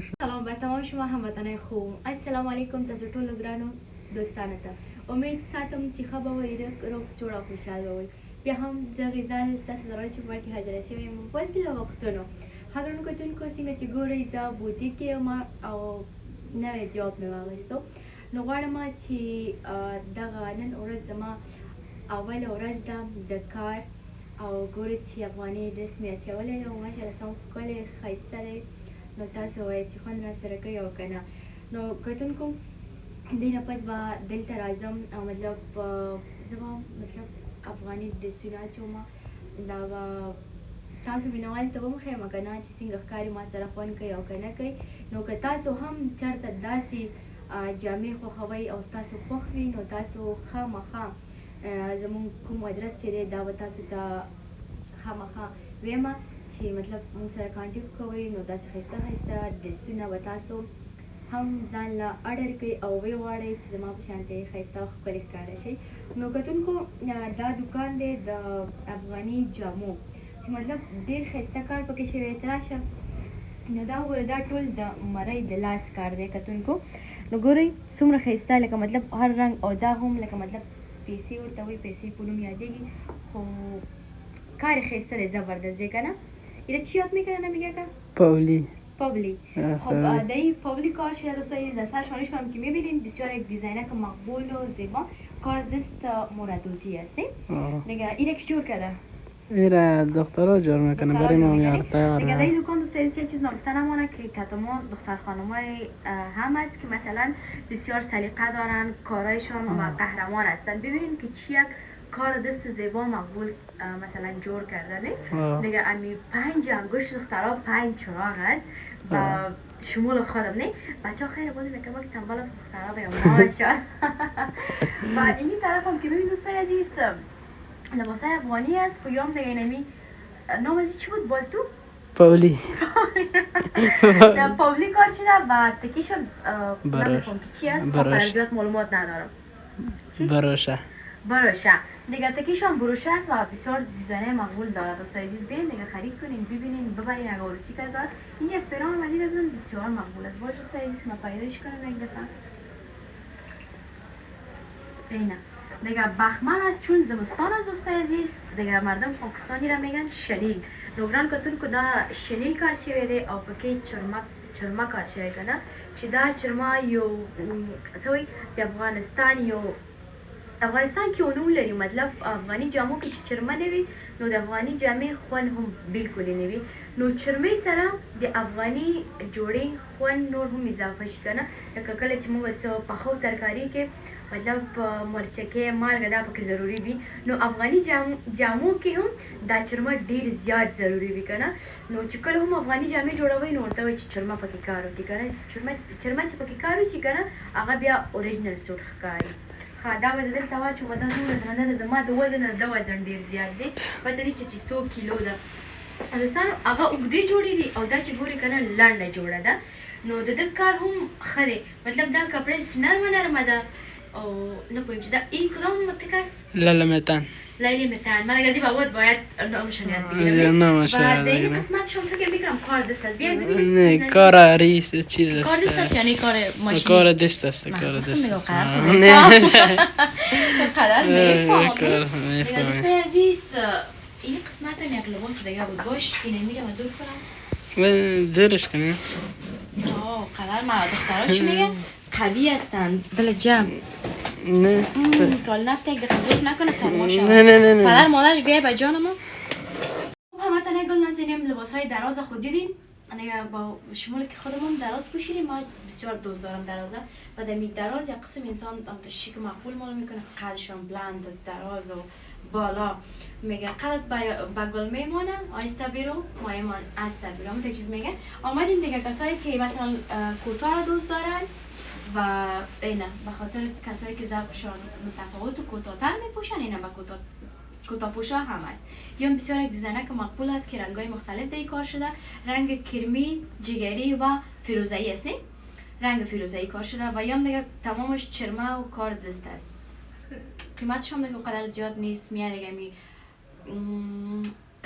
سلام به تمام شما هموطنان خوب. السلام علیکم تاسو ټول ګرانو دوستانو ته. امید ساتم چې ښه به وئ، روغ جوړ او خوشحال به وئ. بیا هم زه غزال ستاسو لپاره چې په کې حاضره شوې یم په وسیله وختونو. ښه کتونکو څنګه چې ګورئ زه بوتیک کې یم او نوی جاب مې واخیستو، نو غواړم چې دغه نن ورځ زما اوله ورځ ده د کار او ګورئ چې افغاني ډرس مې اچولی دی او ماشاءالله سم ښکلی ښایسته دی. نو تاسو وایئ چې خوند راسره کوي او که نه. نو کتونکو دې نه پس به دلته راځم او مطلب زه به مطلب افغاني ډرسونه اچوم، دا به تاسو مینوالو ته به هم ښیم که نه چې څنګه ښکاري ما سره خوند کوي او که نه کوي. نو که تاسو هم چېرته داسې جامې خوښوئ او ستاسو خوښ وي نو تاسو خامخا زموږ کوم ادرس چې دی دا به تاسو ته خامخا ویمه چې مطلب موږ سره کانټیکټ کوئ، نو داسې ښایسته ښایسته ډرسونه به تاسو هم ځان له اډر کوئ او ویې غواړئ چې زما په شانتې ښایسته او ښکلي ښکاره شئ. نو کتونکو دا دوکان دی د افغاني جامو چې مطلب ډېر ښایسته کار پکې شوی. ته راشه نو دا وګوره دا ټول د مرۍ د لاس کار دی کتونکو. نو ګورئ څومره ښایسته لکه مطلب هر رنګ او دا هم لکه مطلب پیسې ورته وایي، پیسې په نوم یادېږي، خو کار یې ښایسته دی، زبردست دی که نه. اینا چی یاد میکنه نمیگه که؟ پاولی. خب در این پاولی کار شده دوستایی، در سرشانش هم که میبینید بسیار یک دیزاینک مقبول و زیبا، کار دست موردوزی هستی. دیگه اینه که جور کرده؟ ایره دخترها جور میکنه برای ما میاره تیاره. دیگه در این دکان دوستایی چه چیز نگفته نمانه که کتما دختر خانمای هم هست که مثلا بسیار سلیقه دارن، کارایشان و قهرمان هستن. ببینید که چی یک کار دست زیبا مقبول مثلا جور کرده نه. دیگه امی 5 انگشت دخترها 5 چراغ است و شمول خودم نه. بچه ها خیلی بازی میکنم که تنبال از دخترها بگم ماشاءالله. و اینی طرف هم که ببین دوستای عزیز لباسای افغانی است و یام دیگه اینمی نام ازی چی بود بالتو؟ پاولی. پاولی کار شده و تکیشو نمیفهم که چی است، خب معلومات ندارم. بروشه دیگه تکیش هم بروشه است و بسیار دیزاین مقبول داره دوستای عزیز. بیاین دیگه خرید کنین، ببینین، ببرین اگه عروسی که دار. این یک پیران ولی دیدم بسیار مقبول است. باش دوستای عزیز ما پیداش کنم یک دفعه. اینه دیگه بخمل است چون زمستان است دوستای عزیز. دیگه مردم پاکستانی را میگن شلیل. نوگران کتون که دا شلیل کار شوی دی او پکی چرما کار شوی کنه چې دا چرما یو سوی د افغانستان کې ونوم لري. مطلب افغاني جامو کې چې چرمه نه وي نو د افغاني جامې خوند هم بالکل نه وي. نو چرمې سره د افغاني جوړې خوند نور هم اضافه شي که نه. لکه کله چې موږ څه پخو ترکاري کې مطلب مرچکې مالګه دا پکې ضروري وي، نو افغاني جامو کې هم دا چرمه ډېر زیات ضروري وي که نه. نو چې کله هم افغاني جامې جوړوئ نو ورته وایي چې چرمه پکې کار وکړي که نه. چرمه چې پکې کار وشي که نه هغه بیا اوریجنل سوټ ښکاري. دا به زه دلته واچوم دا دومره درنه ده، زما د وزن د وزن ډېر زیات دی، پته نشته چې 100 کیلو ده. دوستانو هغه اوږدې جوړې دي او دا چې ګورې که نه لنډه جوړه ده. نو د ده کار هم ښه دی، مطلب دا کپړه نرمه ده او نه پوهیم چې دا ای کدام متکس لیلی متن. من اگه بود باید نامشان یاد بگیرم و در این قسمتش هم فکر میکنم کار دست است. بیا ببینیم. نه کار ریس چیز است. کار دست است یعنی کار ماشینی؟ کار دست است. کار دست است. نه قدر میفهم. دیگه دوستای عزیز این قسمت هم یک لباس دیگه بود. باش اینه میرم و دور کنم. دورش کنیم. قدر ما دخترها چی میگن؟ قوی هستن، دل جمع. نه کال نفت یک دفعه زور نکنه سرماشا. نه پدر مادرش بیای به جان ما. همه تنه گل نزینیم لباس های دراز خود دیدیم. دیگه با شمول که خودمون دراز پوشیدیم. ما بسیار دوست دارم درازه و در دراز یک قسم انسان شیک مقبول معلوم میکنه، قدشون بلند دراز و بالا میگه قدت با گل میمونه آیسته بیرو مایمان آیسته بیرو. همون چیز میگه. آمدیم دیگه کسایی که مثلا کوتاه رو دوست دارن و اینه به خاطر کسایی که ذوقشون متفاوت و کوتاه‌تر میپوشن اینه با کوتاه پوشا هم هست. یا بسیار یک دیزاینک مقبول است که رنگ‌های مختلف در کار شده. رنگ کرمی، جگری و فیروزه‌ای است نه؟ رنگ فیروزه‌ای کار شده و یا دیگه تمامش چرمه و کار دست است. قیمتش هم دیگه قدر زیاد نیست، میاد دیگه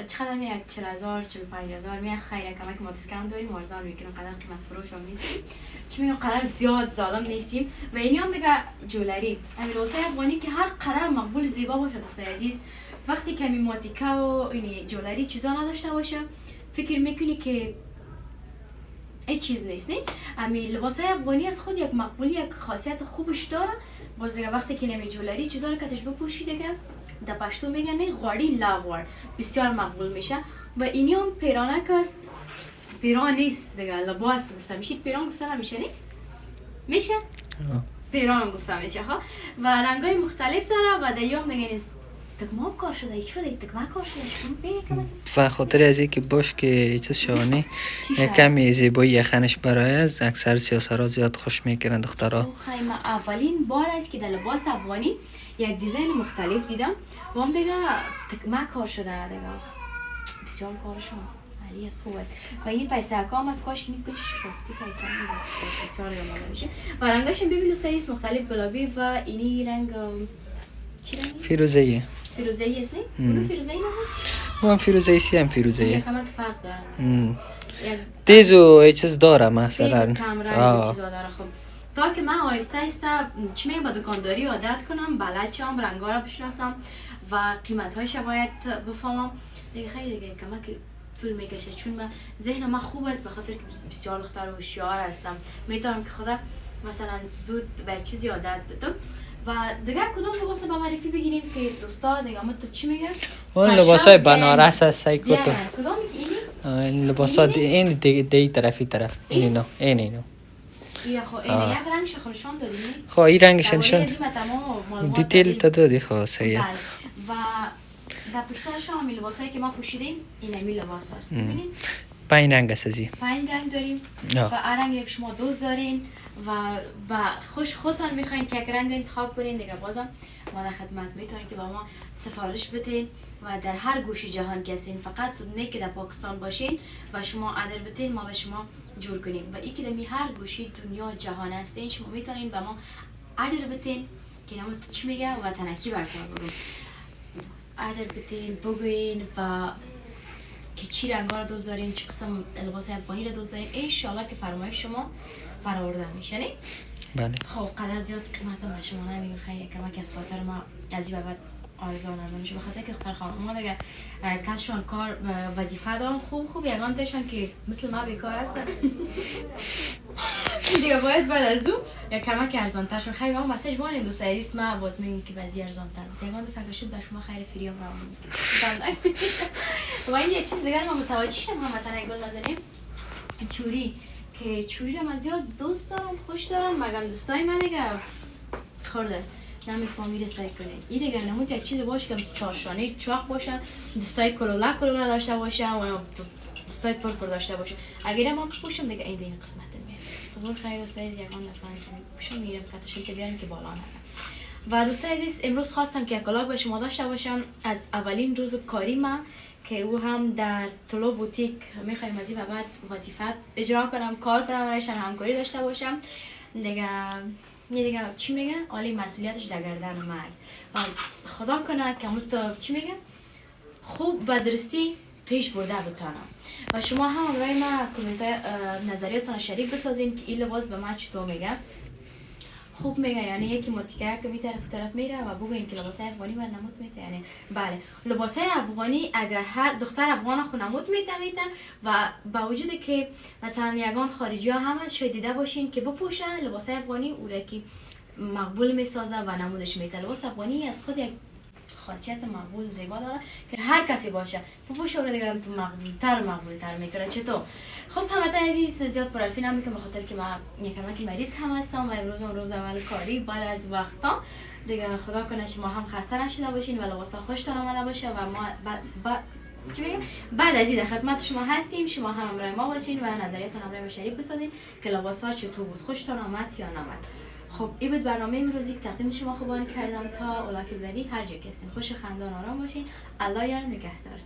چقدر میاد 40,000 45,000 میاد خیلی کمک ما دیسکاونت داریم ارزان میکنیم قدر قیمت فروش هم نیستیم چی میگم قدر زیاد ظالم نیستیم و اینی هم دیگه جولری همین لباسای افغانی که هر قدر مقبول زیبا باشه دوستای عزیز وقتی کمی ماتیکه و اینی جولری چیزا نداشته باشه فکر میکنی که ای چیز نیست نه همین لباسای افغانی از خود یک مقبولی یک خاصیت خوبش داره باز دیگه وقتی که نمی جولری چیزا رو کتش بپوشی دیگه در پشتو میگن نه غواری لاغور بسیار مقبول میشه و اینی هم پیرانک است پیران نیست دیگه لباس گفتم میشید پیران گفتن نمیشه نه میشه پیران هم گفتم میشه ها و رنگای مختلف داره و دیام دیگه نیست تکمه کار شده چرا دیگه تکمه کار شده شما بگم و خاطر از اینکه باش که چیز شوانی کمی زیبایی یخنش برای از اکثر سیاسرها زیاد خوش میکنن دخترها خیلی اولین بار است که در لباس افغانی یک دیزاین مختلف دیدم و هم دیگه تکمه کار شده دیگه بسیار کارشون عالی است خوب است و این پیسه کام از کاش که میکنش راستی پیسه میده بسیار آماده میشه و رنگاشون ببین دوستایی است مختلف گلابی و اینی رنگ چی رنگی؟ فیروزه‌ای فیروزه‌ای است نه؟ اونو فیروزه‌ای نه؟ او هم فیروزه‌ای سی هم فیروزه‌ای کمک فرق دارن تیز و چیز داره مثلا تیز کم رنگ چیزا داره خب تا که من آهسته آهسته چی میگم با دکانداری عادت کنم بلد شم رنگا رو بشناسم و قیمت هایش باید بفهمم دیگه خیلی دیگه کمک طول میکشه چون من ذهن من خوب است به خاطر که بسیار دختر و هوشیار هستم میتونم که خدا مثلا زود به چیزی عادت بدم و دیگه کدوم لباس به معرفی بگیریم که دوستا دیگه ما تو چی میگم اون لباسای بنارس از سایکو تو کدوم میگی این لباسا این دی طرفی طرف اینو اینو یا خو این یک رنگ شخرشان دادیم خب این رنگش نشون تمام دیتیل تا دادی خب صحیح و در پشترش هم لباسایی که ما پوشیدیم این همی لباس هست ببینید 5 رنگ است ازی 5 رنگ داریم و هر رنگ یک شما دوست دارین و خوش خودتان میخواین که یک رنگ انتخاب کنین دیگه بازم ما در خدمت میتونین که با ما سفارش بدین و در هر گوشه جهان که هستین فقط نه که در پاکستان باشین و شما ادر بدین ما به شما جور کنیم و این که در هر گوشه دنیا جهان هستین شما میتونین به ما ادر بدین که نمو چی میگه و تنکی برکار برو ادر بدین بگوین و که چی رنگا رو دوست دارین چه قسم لباس افغانی رو دوست دارین انشالله که فرمایش شما برآورده میشه نه بله خب قدر زیاد قیمت ما شما نمیگم خیلی کمک از خاطر ما از این بعد آرزان میشه بخاطر که دختر خانم ما دیگه کسشون کار وظیفه دارن خوب یگان تشون که مثل ما بیکار هستن دیگه باید بعد از اون یا کمک ارزان ترشون خیلی ما مسیج بانیم دوست عزیز ما باز میگیم که بعضی ارزان تر یگان فکر شد به شما خیلی فری هم و این یک چیز دیگه ما متوجه شدم همتن گل نزنیم چوری که چوری رو من زیاد دوست دارم خوش دارم مگم دوستای من دیگه خورده است نمیفهمی رسای کنه این دیگه نمود یک چیز باشه که چارشانه چاق باشه دستای کلوله داشته باشه و دستای پر داشته باشه اگر من پوشم دیگه این قسمت میاد خیلی دوستای یگان نفهمیدم پوشم میرم کاتشون که بیارم که بالا نه و دوستای عزیز امروز خواستم که کلاغ به شما داشته باشم از اولین روز کاری من که او هم در طلو بوتیک میخوایم از این بعد وظیفه اجرا کنم کار کنم برایشان همکاری داشته باشم دیگه چی میگن عالی مسئولیتش در گردن من است و خدا کنه که تو چی میگن خوب به درستی پیش برده بتانم و شما هم برای ما کامنت نظریاتتان شریک بسازین که این لباس به من چطور میگه خوب میگه یعنی یکی متیکه که می طرف میره و بگوین که لباس افغانی بر نمود میته یعنی بله لباس افغانی اگر هر دختر افغان خو نمود میتن و با وجود که مثلا یگان خارجی ها هم شاید دیده باشین که بپوشن لباس افغانی او را که مقبول میسازه و نمودش میته لباس افغانی از خود یک خاصیت مقبول زیبا داره که هر کسی باشه پوپوش رو دیگه مقبولتر میکنه چطور خب همتون عزیز زیاد پرحرفی نمیکنم به خاطر که من یکمکی مریض هم هستم و امروز روز اول کاری بعد از وقتا دیگه خدا کنه شما هم خسته نشده باشین و لباسا خوشتون آمده باشه و ما بعد از این در خدمت شما هستیم شما هم همراه ما باشین و نظریاتتون همراه ما شریک بسازین که لباسا چطور بود خوشتون آمد یا نامد خب این بود برنامه امروزی که تقدیم شما خوبان کردم تا اولا که بدی هر جا که هستین خوش خندان آرام باشین الله یار نگهدار